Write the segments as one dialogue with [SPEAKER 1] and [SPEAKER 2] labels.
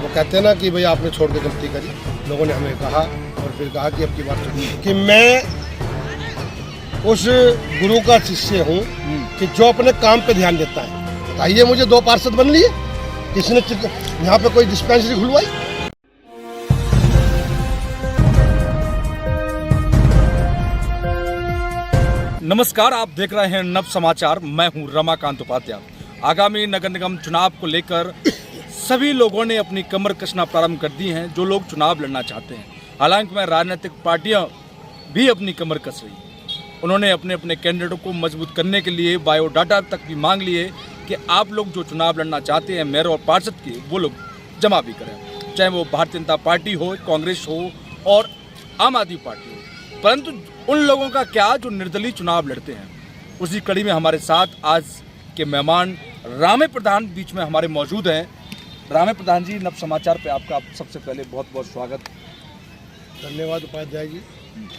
[SPEAKER 1] वो कहते हैं ना कि भाई आपने छोड़ के गलती करी, लोगों ने हमें कहा और फिर कहा कि अब की बात कि मैं उस गुरु का शिष्य हूँ कि जो अपने काम पे ध्यान देता है। बताइए मुझे 2 पार्षद बन लिए, किसने यहाँ पे कोई डिस्पेंसरी खुलवाई?
[SPEAKER 2] नमस्कार, आप देख रहे हैं नव समाचार। मैं हूं रमाकांत उपाध्याय। आगामी नगर निगम चुनाव को लेकर सभी लोगों ने अपनी कमर कसना प्रारंभ कर दी हैं, जो लोग चुनाव लड़ना चाहते हैं। हालांकि मैं राजनीतिक पार्टियां भी अपनी कमर कस रही। उन्होंने अपने अपने कैंडिडेटों को मजबूत करने के लिए बायोडाटा तक भी मांग लिए कि आप लोग जो चुनाव लड़ना चाहते हैं मेयर और पार्षद के, वो लोग जमा भी करें, चाहे वो भारतीय जनता पार्टी हो, कांग्रेस हो और आम आदमी पार्टी हो। परंतु उन लोगों का क्या जो निर्दलीय चुनाव लड़ते हैं। उसी कड़ी में हमारे साथ आज के मेहमान रामे प्रधान बीच में हमारे मौजूद हैं। रामे प्रधान जी, नव समाचार पे आपका सबसे पहले बहुत बहुत स्वागत।
[SPEAKER 1] धन्यवाद उपाध्याय जी।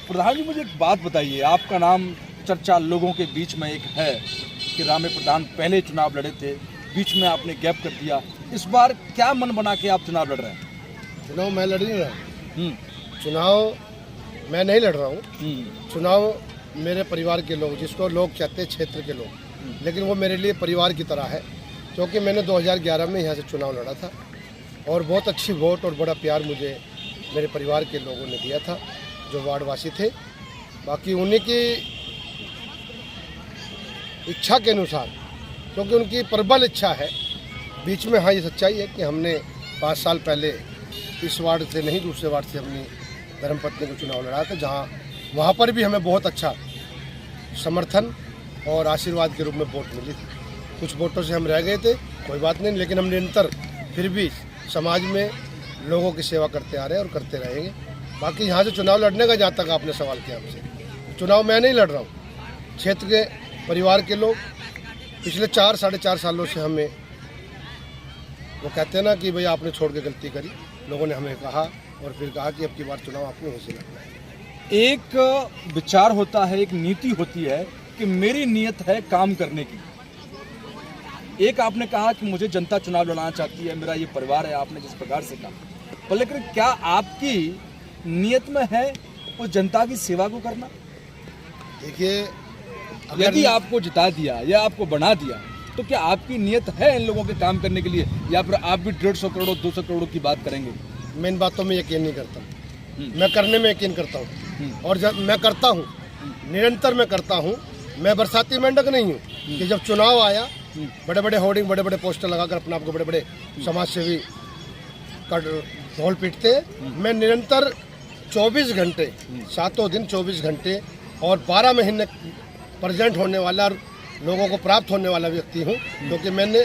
[SPEAKER 2] प्रधान जी, मुझे एक बात बताइए, आपका नाम चर्चा लोगों के बीच में एक है कि रामे प्रधान पहले चुनाव लड़े थे, बीच में आपने गैप कर दिया। इस बार क्या मन बना के आप चुनाव लड़ रहे हैं?
[SPEAKER 1] चुनाव मैं लड़ नहीं रहा, चुनाव मैं नहीं लड़ रहा हूँ। चुनाव मेरे परिवार के लोग, जिसको लोग कहते हैं क्षेत्र के लोग, लेकिन वो मेरे लिए परिवार की तरह है, क्योंकि मैंने 2011 में यहाँ से चुनाव लड़ा था और बहुत अच्छी वोट और बड़ा प्यार मुझे मेरे परिवार के लोगों ने दिया था, जो वार्डवासी थे। बाकी उन्हीं की इच्छा के अनुसार, क्योंकि उनकी प्रबल इच्छा है। बीच में हाँ, ये सच्चाई है कि हमने 5 साल पहले इस वार्ड से नहीं, दूसरे वार्ड से अपनी धर्मपत्नी को चुनाव लड़ा था, जहाँ वहाँ पर भी हमें बहुत अच्छा समर्थन और आशीर्वाद के रूप में वोट मिली थी। कुछ वोटों से हम रह गए थे, कोई बात नहीं, लेकिन हम निरंतर फिर भी समाज में लोगों की सेवा करते आ रहे हैं और करते रहेंगे। बाकी यहाँ से चुनाव लड़ने का, जहाँ तक आपने सवाल किया हमसे, चुनाव मैं नहीं लड़ रहा हूँ, क्षेत्र के परिवार के लोग पिछले 4 साढ़े 4 सालों से हमें, वो कहते हैं ना कि भाई आपने छोड़ के गलती करी, लोगों ने हमें कहा और फिर कहा कि अब की बार चुनाव आपने वहीं से लड़ना है।
[SPEAKER 2] एक विचार होता है, एक नीति होती है कि मेरी नीयत है काम करने की। एक आपने कहा कि मुझे जनता चुनाव लड़ाना चाहती है, मेरा ये परिवार है, आपने जिस प्रकार से कहा, पर लेकिन क्या आपकी नीयत में है उस जनता की सेवा को करना?
[SPEAKER 1] देखिए,
[SPEAKER 2] यदि आपको जिता दिया या आपको बना दिया, तो क्या आपकी नीयत है इन लोगों के काम करने के लिए, या फिर आप भी 150 करोड़ 200 करोड़ की बात करेंगे?
[SPEAKER 1] मैं इन बातों में यकीन नहीं करता, मैं करने में यकीन करता हूँ और जब मैं करता हूँ, निरंतर मैं करता हूँ। मैं बरसाती मेंढक नहीं हूँ कि जब चुनाव आया बड़े बड़े होर्डिंग, बड़े बड़े पोस्टर लगाकर अपने आप को बड़े बड़े समाज सेवी का ढोल पीटते। मैं निरंतर 24 घंटे, 7 दिन 24 घंटे और 12 महीने प्रेजेंट होने वाला और लोगों को प्राप्त होने वाला व्यक्ति हूँ, क्योंकि मैंने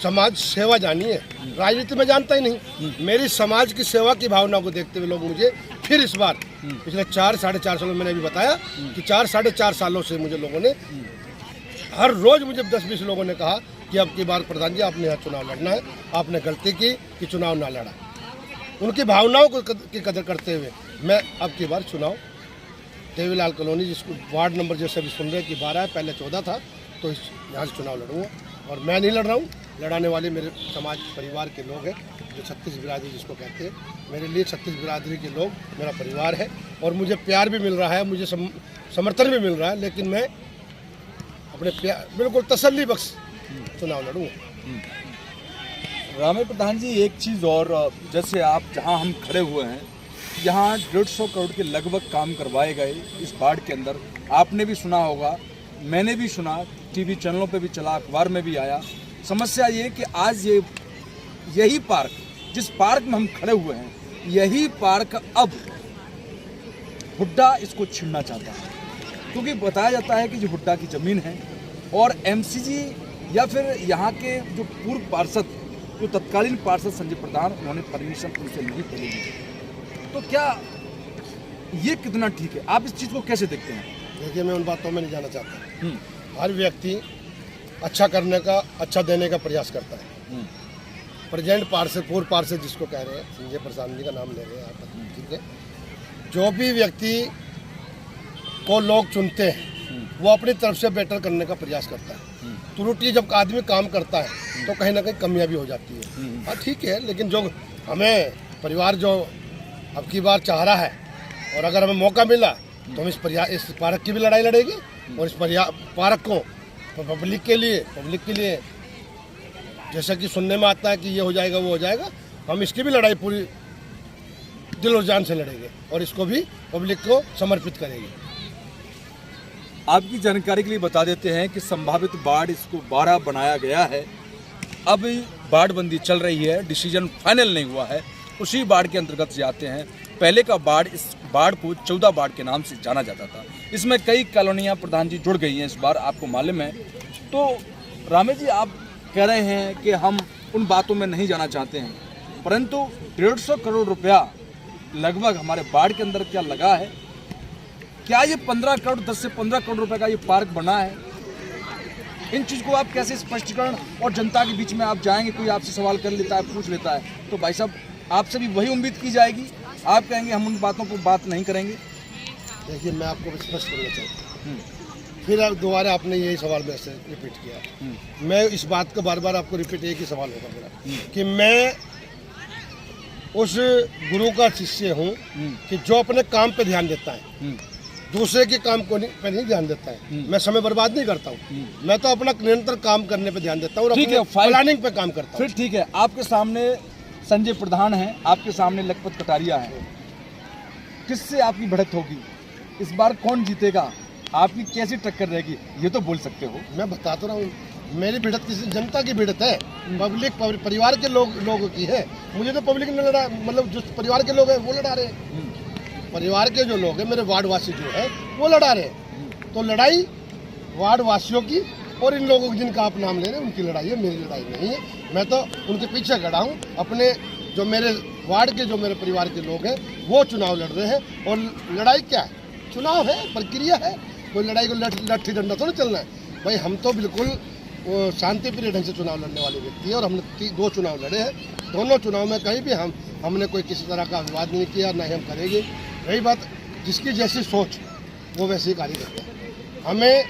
[SPEAKER 1] समाज सेवा जानी है, राजनीति में जानता ही नहीं। मेरी समाज की सेवा की भावना को देखते हुए लोग मुझे फिर इस बार पिछले 4 साढ़े 4 सालों में, मैंने अभी बताया कि 4 साढ़े 4 सालों से मुझे लोगों ने हर रोज, मुझे 10-20 लोगों ने कहा कि अब की बार प्रधान जी आपने यहाँ चुनाव लड़ना है, आपने गलती की कि चुनाव ना लड़ा। उनकी भावनाओं की कदर करते हुए मैं अब की बार चुनाव देवीलाल कॉलोनी, जिसको वार्ड नंबर जैसे भी सुन रहे कि 12 है, पहले 14 था, तो यहाँ से चुनाव लड़ूंगा। और मैं नहीं लड़ रहा हूँ, लड़ाने वाले मेरे समाज परिवार के लोग हैं, जो 36 बिरादरी जिसको कहते हैं। मेरे लिए 36 बिरादरी के लोग मेरा परिवार है और मुझे प्यार भी मिल रहा है, मुझे समर्थन भी मिल रहा है, लेकिन मैं अपने प्यार बिल्कुल तसल्ली बख्श चुनाव लड़ूंगा।
[SPEAKER 2] रामे प्रधान जी, एक चीज़ और, जैसे आप जहां हम खड़े हुए हैं, यहाँ 150 करोड़ के लगभग काम करवाए गए इस वार्ड के अंदर। आपने भी सुना होगा, मैंने भी सुना, टीवी चैनलों पे भी चला, अखबार में भी आया। समस्या ये कि आज यही पार्क, जिस पार्क में हम खड़े हुए हैं, यही पार्क अब हुड्डा इसको छीनना चाहता है, क्योंकि बताया जाता है कि जो हुड्डा की ज़मीन है और एमसीजी या फिर यहाँ के जो पूर्व पार्षद, जो तत्कालीन पार्षद संजय प्रधान, उन्होंने परमिशन उनसे नहीं मिली। तो क्या ये कितना ठीक है? आप इस चीज़ को कैसे देखते हैं?
[SPEAKER 1] देखिए, मैं उन बातों में नहीं जाना चाहता। हर व्यक्ति अच्छा करने का, अच्छा देने का प्रयास करता है। प्रेजेंट पार्षद, पूर्व पार्षद जिसको कह रहे हैं, संजय प्रधान जी का नाम ले रहे हैं यहाँ पर, ठीक है। जो भी व्यक्ति को लोग चुनते हैं वो अपनी तरफ से बेटर करने का प्रयास करता है। त्रुटि जब आदमी काम करता है तो कहीं ना कहीं कमियां भी हो जाती है। हाँ ठीक है, लेकिन जो हमें परिवार जो अब की बार चाह रहा है और अगर हमें मौका मिला तो हम इस पार्क की भी लड़ाई लड़ेंगे और इस पार्क को पब्लिक के लिए जैसा कि सुनने में आता है कि ये हो जाएगा वो हो जाएगा, हम इसकी भी लड़ाई पूरी दिल और जान से लड़ेंगे और इसको भी पब्लिक को समर्पित करेंगे।
[SPEAKER 2] आपकी जानकारी के लिए बता देते हैं कि संभावित बाढ़ इसको 12 बनाया गया है। अब बाढ़बंदी चल रही है, डिसीजन फाइनल नहीं हुआ है, उसी बाढ़ के अंतर्गत से आते हैं। पहले का बाढ़, इस बाढ़ को 14 बाढ़ के नाम से जाना जाता था। इसमें कई कॉलोनियां प्रधान जी जुड़ गई हैं इस बार, आपको मालूम है। तो रामेश जी, आप कह रहे हैं कि हम उन बातों में नहीं जाना चाहते हैं, परंतु 150 करोड़ रुपया लगभग हमारे बाढ़ के अंदर क्या लगा है? क्या ये 10 से 15 करोड़ रुपए का ये पार्क बना है? इन चीज़ को आप कैसे स्पष्टीकरण, और जनता के बीच में आप जाएंगे, कोई आपसे सवाल कर लेता है, पूछ लेता है, तो भाई साहब आपसे भी वही उम्मीद की जाएगी, आप कहेंगे हम उन बातों पर बात नहीं करेंगे।
[SPEAKER 1] देखिए, मैं आपको स्पष्ट करना चाहता हूँ, फिर अब दोबारा आपने यही सवाल मेरे से रिपीट किया। मैं इस बात को बार बार आपको रिपीट, एक ही सवाल होगा मेरा कि मैं उस गुरु का शिष्य हूँ कि जो अपने काम पे ध्यान देता है, दूसरे के काम को पे नहीं ध्यान देता है। मैं समय बर्बाद नहीं करता हूँ, मैं तो अपना निरंतर काम करने पे ध्यान देता हूँ और अपने प्लानिंग पे काम करता हूँ।
[SPEAKER 2] फिर ठीक है, आपके सामने संजय प्रधान है, आपके सामने लखपत कटारिया है, किससे आपकी बढ़त होगी इस बार? कौन जीतेगा? आपकी कैसी टक्कर रहेगी, ये तो बोल सकते हो।
[SPEAKER 1] मैं बता तो रहा हूँ, मेरी भिड़त किसी जनता की भिड़त है, पब्लिक परिवार के लोगों की है। मुझे तो पब्लिक ने लड़ा, मतलब जो परिवार के लोग हैं वो लड़ा रहे हैं। परिवार के जो लोग हैं, मेरे वार्डवासी जो है वो लड़ा रहे हैं। तो लड़ाई वार्डवासियों की और इन लोगों की जिनका आप नाम ले रहे हैं उनकी लड़ाई है, मेरी लड़ाई नहीं है। मैं तो उनके पीछे खड़ा हूँ। अपने जो मेरे वार्ड के, जो मेरे परिवार के लोग हैं वो चुनाव लड़ रहे हैं। और लड़ाई क्या है? चुनाव है, प्रक्रिया है, कोई लड़ाई को लट्ठी डंडा थोड़ा चलना है भाई। हम तो बिल्कुल शांतिप्रिय ढंग से चुनाव लड़ने वाले व्यक्ति हैं और हमने 2 चुनाव लड़े हैं। दोनों चुनाव में कहीं भी हमने कोई किसी तरह का विवाद नहीं किया, ना ही हम करेंगे। रही बात जिसकी जैसी सोच वो वैसे ही कार्य करते हैं। हमें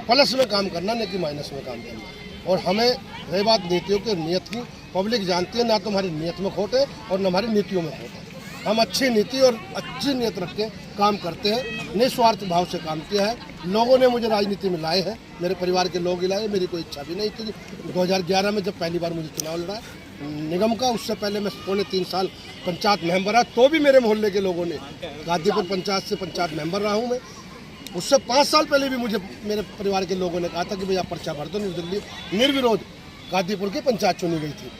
[SPEAKER 1] प्लस में काम करना, नहीं कि माइनस में काम करना। और हमें रही बात नीतियों की, नियत की, पब्लिक जानती है ना तो हमारी नियत में खोट है और न हमारी नीतियों में खोट है। हम अच्छी नीति और अच्छी नियत रख के काम करते हैं, निस्वार्थ भाव से काम किया है। लोगों ने मुझे राजनीति में लाए हैं, मेरे परिवार के लोग ही लाए, मेरी कोई इच्छा भी नहीं थी। 2011 में जब पहली बार मुझे चुनाव लड़ा निगम का, उससे पहले मैं 3.5 साल पंचायत मेंबर रहा, तो भी मेरे मोहल्ले के लोगों ने, गाजीपुर पंचायत से पंचायत मेंबर रहा हूँ मैं। उससे 5 साल पहले भी मुझे मेरे परिवार के लोगों ने कहा था कि भैया पर्चा भर दो, निर्विरोध गाजीपुर की पंचायत चुनी गई थी।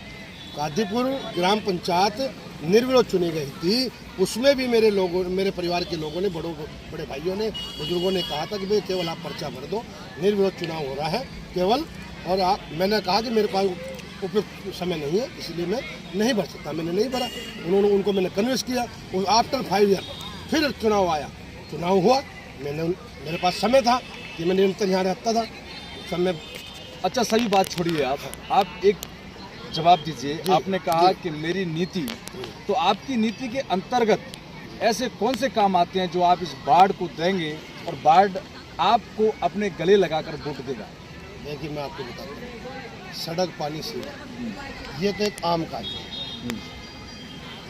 [SPEAKER 1] गाजीपुर ग्राम पंचायत निर्विरोध चुनी गई थी। उसमें भी मेरे परिवार के लोगों ने, बड़े भाइयों ने, बुजुर्गों ने कहा था कि भाई केवल आप पर्चा भर दो, निर्विरोध चुनाव हो रहा है केवल। और मैंने कहा कि मेरे पास उपयुक्त समय नहीं है, इसलिए मैं नहीं भर सकता। मैंने नहीं भरा। उनको मैंने कन्विंस किया। आफ्टर 5 ईयर फिर चुनाव आया, चुनाव हुआ। मेरे पास समय था कि मैं निरंतर यहाँ रहता था समय।
[SPEAKER 2] अच्छा, सही बात छोड़िए, आप एक जवाब दीजिए। आपने कहा कि मेरी नीति, तो आपकी नीति के अंतर्गत ऐसे कौन से काम आते हैं जो आप इस बाढ़ को देंगे और बाढ़ आपको अपने गले लगाकर वोट देगा?
[SPEAKER 1] देखिए, मैं आपको बताता हूँ, सड़क, पानी, सीवर, ये तो एक आम कार्य है।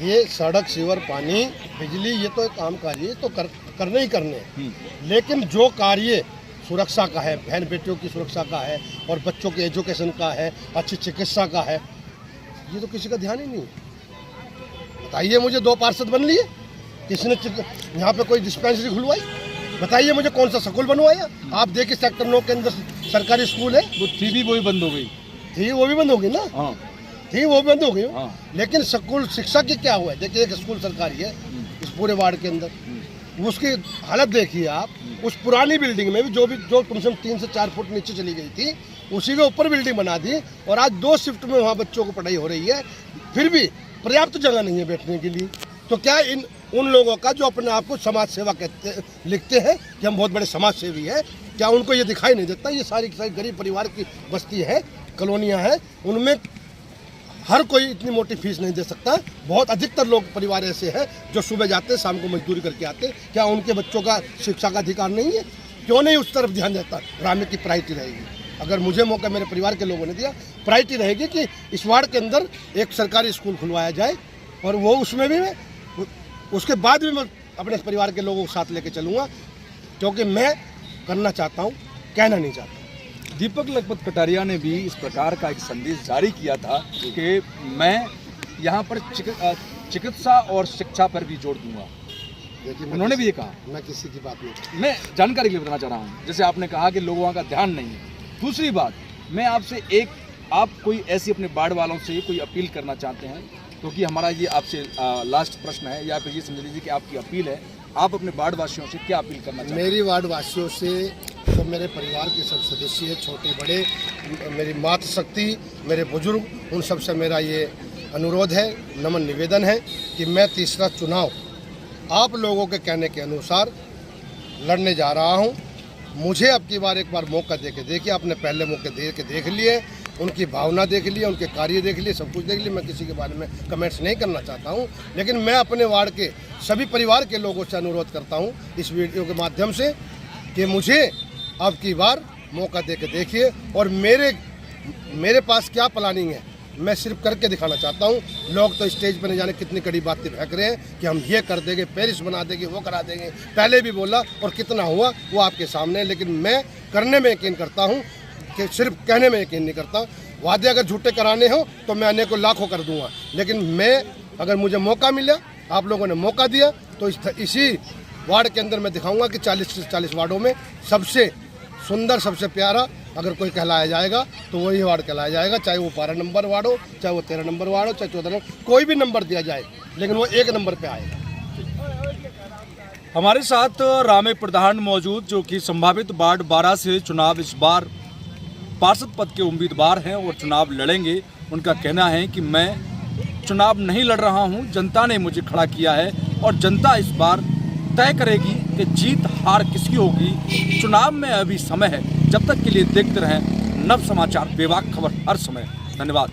[SPEAKER 1] ये सड़क, सीवर, पानी, बिजली, ये तो एक आम कार्य है, तो करने ही करने हैं। लेकिन जो कार्य सुरक्षा का है, बहन बेटियों की सुरक्षा का है और बच्चों के एजुकेशन का है, अच्छी चिकित्सा का है, ये तो किसी का ध्यान ही नहीं है। बताइए मुझे, 2 पार्षद बन लिए, किसी ने यहाँ पे कोई डिस्पेंसरी खुलवाई? बताइए मुझे, कौन सा स्कूल बनवाया? आप देखिए सेक्टर 9 के अंदर सरकारी स्कूल है,
[SPEAKER 2] वो थी भी, वो भी बंद हो गई
[SPEAKER 1] थी, वो भी बंद हो गई ना।
[SPEAKER 2] हाँ,
[SPEAKER 1] थी, वो भी बंद हो गई।
[SPEAKER 2] हाँ।
[SPEAKER 1] लेकिन स्कूल शिक्षा की क्या हुआ है? देखिए, एक स्कूल सरकारी है इस पूरे वार्ड के अंदर, उसकी हालत देखिए आप। उस पुरानी बिल्डिंग में भी जो कम से कम 3 से 4 फुट नीचे चली गई थी, उसी के ऊपर बिल्डिंग बना दी और आज 2 शिफ्ट में वहाँ बच्चों को पढ़ाई हो रही है, फिर भी पर्याप्त जगह नहीं है बैठने के लिए। तो क्या उन लोगों का जो अपने आप को समाज सेवा लिखते हैं कि हम बहुत बड़े समाज सेवी हैं, क्या उनको ये दिखाई नहीं देता? ये सारी गरीब परिवार की बस्ती है, कॉलोनियाँ हैं, उनमें हर कोई इतनी मोटी फीस नहीं दे सकता। बहुत अधिकतर लोग परिवार ऐसे हैं जो सुबह जाते हैं, शाम को मजदूरी करके आते हैं। क्या उनके बच्चों का शिक्षा का अधिकार नहीं है? क्यों नहीं उस तरफ ध्यान देता। रामे की प्रायोरिटी रहेगी, अगर मुझे मौका मेरे परिवार के लोगों ने दिया, प्रायोरिटी रहेगी कि इस वार्ड के अंदर एक सरकारी स्कूल खुलवाया जाए, और वो उसमें भी मैं उसके बाद भी मैं अपने परिवार के लोगों को साथ लेके चलूँगा, क्योंकि मैं करना चाहता हूँ, कहना नहीं चाहता।
[SPEAKER 2] दीपक लखपत कटारिया ने भी इस प्रकार का एक संदेश जारी किया था कि मैं यहाँ पर चिकित्सा और शिक्षा पर भी जोर दूंगा।
[SPEAKER 1] देखिए,
[SPEAKER 2] उन्होंने भी ये कहा।
[SPEAKER 1] मैं किसी की बात नहीं,
[SPEAKER 2] मैं जानकारी के लिए बताना चाह रहा हूँ, जैसे आपने कहा कि लोगों का ध्यान नहीं है। दूसरी बात, मैं आपसे आप कोई ऐसी अपने वार्ड वालों से कोई अपील करना चाहते हैं, क्योंकि हमारा ये आपसे लास्ट प्रश्न है, या फिर ये समझ लीजिए कि आपकी अपील है, आप अपने वार्ड वासियों से क्या अपील करना चाहते हैं?
[SPEAKER 1] मेरी वार्ड वासियों से तो मेरे परिवार के सब सदस्य, छोटे बड़े, मेरी मातृशक्ति, मेरे बुजुर्ग, उन सब से मेरा ये अनुरोध है, नमन निवेदन है कि मैं तीसरा चुनाव आप लोगों के कहने के अनुसार लड़ने जा रहा हूं। मुझे अब की बार एक बार मौका दे के देखिए, आपने पहले मौके दे के देख लिए, उनकी भावना देख ली, उनके कार्य देख लिए, सब कुछ देख लिए। मैं किसी के बारे में कमेंट्स नहीं करना चाहता हूं, लेकिन मैं अपने वार्ड के सभी परिवार के लोगों से अनुरोध करता हूं इस वीडियो के माध्यम से कि मुझे अब की बार मौका दे के देखिए, और मेरे पास क्या प्लानिंग है मैं सिर्फ करके दिखाना चाहता हूँ। लोग तो स्टेज पर नहीं जाने कितनी कड़ी बातें फेंक रहे हैं कि हम ये कर देंगे, पेरिस बना देंगे, वो करा देंगे। पहले भी बोला और कितना हुआ वो आपके सामने है, लेकिन मैं करने में यकीन करता हूँ कि सिर्फ कहने में यकीन नहीं करता। वादे अगर झूठे कराने हो तो मैं अनेकों लाखों कर दूंगा, लेकिन मैं अगर मुझे मौका मिला, आप लोगों ने मौका दिया, तो इसी वार्ड के अंदर मैं दिखाऊंगा कि 40 से 40 वार्डों में सबसे सुंदर, सबसे प्यारा अगर कोई कहलाया जाएगा तो वही वार्ड कहलाया जाएगा, चाहे वो 12 नंबर वार्ड हो, चाहे वो 13 नंबर वार्ड हो, चाहे 14 नंबर, कोई भी नंबर दिया जाए, लेकिन वो 1 नंबर पे आएगा।
[SPEAKER 2] हमारे साथ रामे प्रधान मौजूद, जो कि संभावित वार्ड 12 से चुनाव इस बार पार्षद पद के उम्मीदवार हैं और चुनाव लड़ेंगे। उनका कहना है कि मैं चुनाव नहीं लड़ रहा हूं, जनता ने मुझे खड़ा किया है और जनता इस बार तय करेगी कि जीत हार किसकी होगी। चुनाव में अभी समय है, जब तक के लिए देखते रहें नव समाचार, बेबाक खबर हर समय। धन्यवाद।